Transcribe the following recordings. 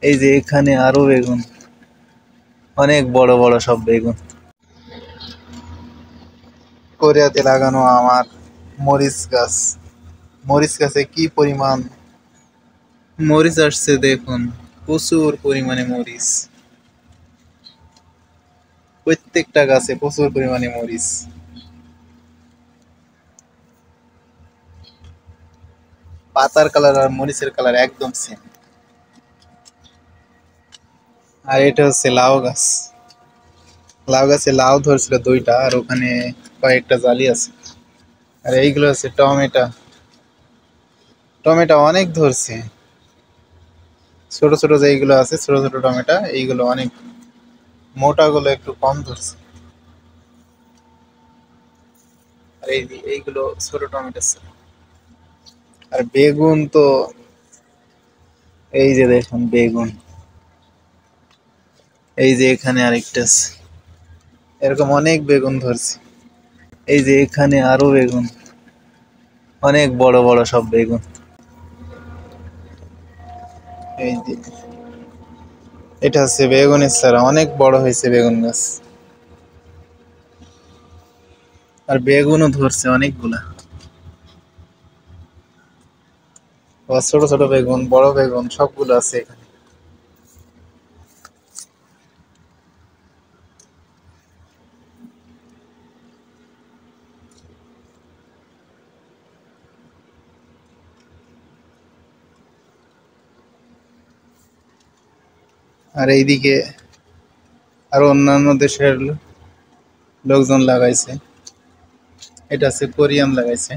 এই যে এখানে আরো বেগুন, অনেক বড় বড় সব বেগুন। কোরিয়াতে লাগানো আমার মরিচ গাছ। মরিচ গাছে কি পরিমাণ মরিচ আসছে দেখুন, প্রচুর পরিমাণে মরিচ। প্রত্যেকটা গাছে প্রচুর পরিমাণে মরিচ। পাতার কালার আর মরিচের কালার একদম সেম। আর এটা হচ্ছে লাউ গাছ। লাউ গাছে লাউ ধরছিল দুইটা, আর ওখানে কয়েকটা জালি আছে। আর এইগুলো হচ্ছে টমেটো। টমেটো অনেক ধরছে। ছোট ছোট যেইগুলো আছে, ছোট ছোট টমেটো, এইগুলো অনেক, মোটা গুলো একটু কম ধরছে। আর এইগুলো ছোট টমেটো ছিল। আর বেগুন তো এই যে দেখুন বেগুন, এই যে এখানে আরেকটা আছে। এরকম অনেক বেগুন ধরছে। এই যে এখানে আরো বেগুন, অনেক বড় বড় সব বেগুন। এই যে এটা হচ্ছে বেগুনের চারা, অনেক বড় হয়েছে বেগুন গাছ। আর বেগুনও ধরছে অনেকগুলা। আবার ছোট ছোট বেগুন, বড় বেগুন সবগুলো আছে এখানে। আর এইদিকে আরো অন্যান্য দেশের লোকজন লাগাইছে। এটা হচ্ছে কোরিয়ান লাগাইছে,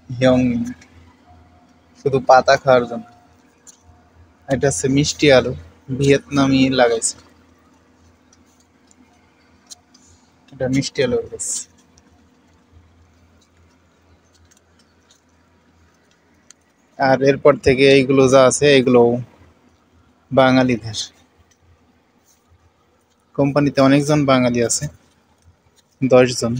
হিয়ং, শুধু পাতা খাওয়ার জন্য। এটা হচ্ছে মিষ্টি আলু, ভিয়েতনামি লাগাইছে। এটা মিষ্টি আলু গাছ। আর এরপর থেকে এইগুলো যা আছে এগুলো বাঙালিদের। কোম্পানিতে অনেকজন বাঙালি আছে, 10 জন।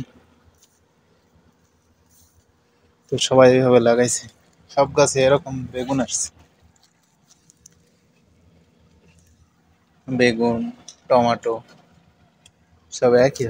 তো সবাই এইভাবে লাগাইছে। সব গাছে এরকম বেগুন আসছে। বেগুন, টমেটো সব একই।